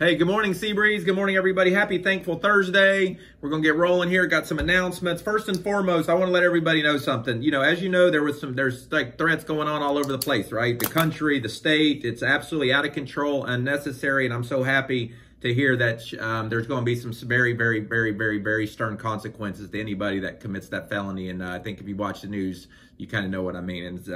Hey, good morning, Seabreeze. Good morning, everybody. Happy Thankful Thursday. We're going to get rolling here. Got some announcements. First and foremost, I want to let everybody know something. You know, as you know, there's like threats going on all over the place, right? The country, the state, it's absolutely out of control, unnecessary, and I'm so happy to hear that there's going to be some very, very, very, very, very stern consequences to anybody that commits that felony. And I think if you watch the news, you kind of know what I mean. And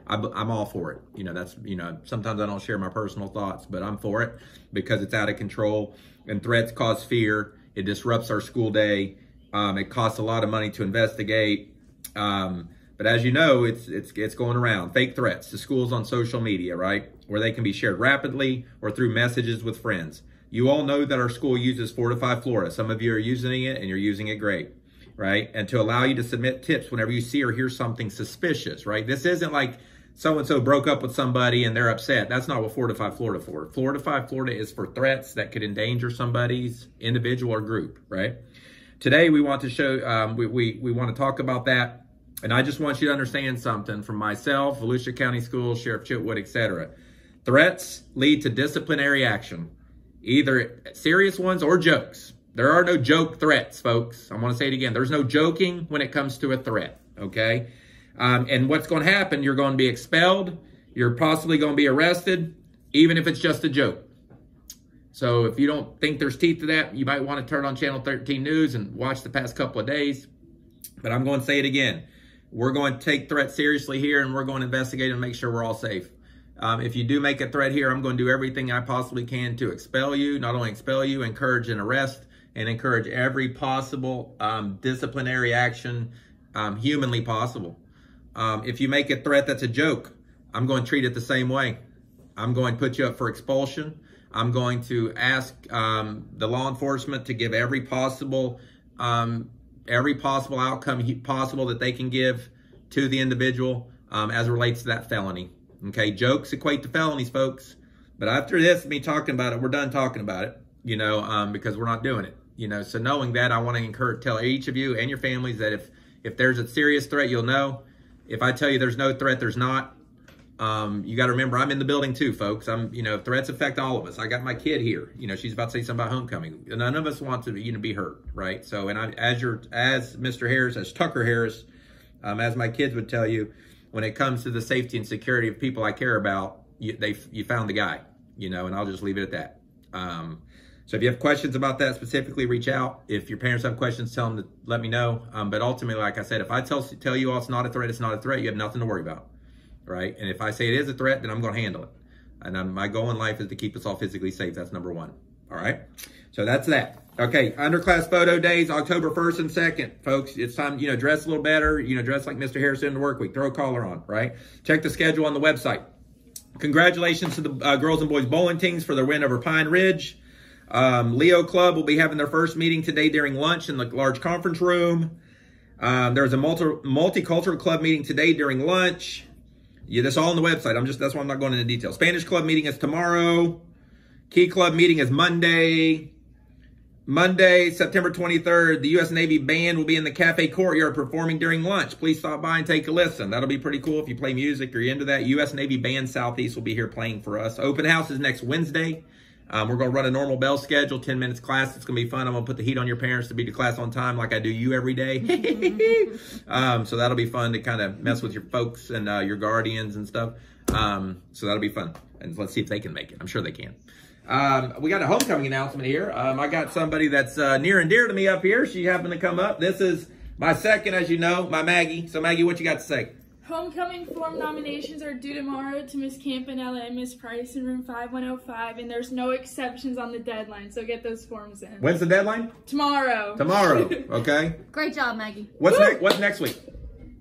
I'm all for it. You know, that's, you know, sometimes I don't share my personal thoughts, but I'm for it because it's out of control and threats cause fear. It disrupts our school day. It costs a lot of money to investigate. But as you know, it's going around. Fake threats to schools on social media, right? Where they can be shared rapidly or through messages with friends. You all know that our school uses Fortify Florida. Some of you are using it and you're using it great, right? And to allow you to submit tips whenever you see or hear something suspicious, right? This isn't like so-and-so broke up with somebody and they're upset. That's not what Fortify Florida for. Fortify Florida is for threats that could endanger somebody's individual or group, right? Today we want to show, we want to talk about that. And I just want you to understand something from myself, Volusia County Schools, Sheriff Chitwood, etc. Threats lead to disciplinary action, either serious ones or jokes. There are no joke threats, folks. I want to say it again. There's no joking when it comes to a threat, okay? And what's going to happen, you're going to be expelled. You're possibly going to be arrested, even if it's just a joke. So if you don't think there's teeth to that, you might want to turn on Channel 13 News and watch the past couple of days. But I'm going to say it again. We're going to take threats seriously here, and we're going to investigate and make sure we're all safe. If you do make a threat here, I'm going to do everything I possibly can to expel you. Not only expel you, encourage an arrest, and encourage every possible disciplinary action humanly possible. If you make a threat that's a joke, I'm going to treat it the same way. I'm going to put you up for expulsion. I'm going to ask the law enforcement to give every possible outcome possible that they can give to the individual as it relates to that felony. Okay, jokes equate to felonies, folks. But after this, me talking about it, we're done talking about it, you know, because we're not doing it, you know. So knowing that, I want to tell each of you and your families that if there's a serious threat, you'll know. If I tell you there's no threat, there's not. You got to remember, I'm in the building too, folks. You know, threats affect all of us. I got my kid here. You know, she's about to say something about homecoming. None of us want to, you know, be hurt, right? So, and as Mr. Harris, as Tucker Harris, as my kids would tell you, when it comes to the safety and security of people I care about, you found the guy, you know, and I'll just leave it at that. So if you have questions about that specifically, reach out. If your parents have questions, tell them to let me know. But ultimately, like I said, if I tell you all it's not a threat, it's not a threat, you have nothing to worry about, right? And if I say it is a threat, then I'm going to handle it. And my goal in life is to keep us all physically safe. That's number one, all right? So that's that. Okay, underclass photo days, October 1st and 2nd, folks. It's time, you know, dress a little better, you know, dress like Mr. Harris in the work week. Throw a collar on, right? Check the schedule on the website. Congratulations to the girls and boys bowling teams for their win over Pine Ridge. Leo Club will be having their first meeting today during lunch in the large conference room. There's a multicultural club meeting today during lunch. Yeah, that's all on the website. That's why I'm not going into detail. Spanish club meeting is tomorrow. Key club meeting is Monday. Monday, September 23rd, the U.S. Navy Band will be in the cafe courtyard performing during lunch. Please stop by and take a listen. That'll be pretty cool if you play music or you're into that. U.S. Navy Band Southeast will be here playing for us. Open house is next Wednesday. We're going to run a normal bell schedule, 10 minutes class. It's going to be fun. I'm going to put the heat on your parents to be to class on time like I do you every day. So that'll be fun to kind of mess with your folks and your guardians and stuff. So that'll be fun. And let's see if they can make it. I'm sure they can. We got a homecoming announcement here. I got somebody that's near and dear to me up here. She happened to come up. This is my second, as you know, my Maggie. So Maggie, what you got to say? Homecoming form nominations are due tomorrow to Miss Campanella and Miss Price in room 5105, and there's no exceptions on the deadline, so get those forms in. When's the deadline? Tomorrow. Tomorrow, okay. Great job, Maggie. What's next week?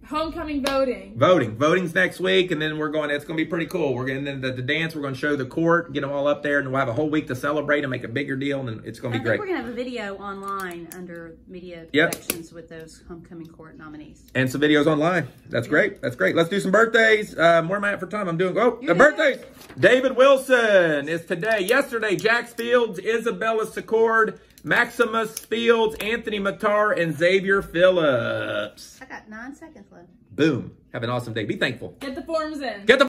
Homecoming voting. Voting's next week, and then it's going to be pretty cool. We're going to the dance. We're going to show the court, get them all up there, and we'll have a whole week to celebrate and make a bigger deal, and it's going to be great. We're going to have a video online under media sections with those homecoming court nominees. And some videos online. That's great. That's great. Let's do some birthdays. Where am I at for time? I'm doing, the birthdays. David Wilson is today. Yesterday, Jax Fields, Isabella Secord, Maximus Fields, Anthony Matar, and Xavier Phillips. I got 9 seconds left. Boom. Have an awesome day. Be thankful. Get the forms in. Get the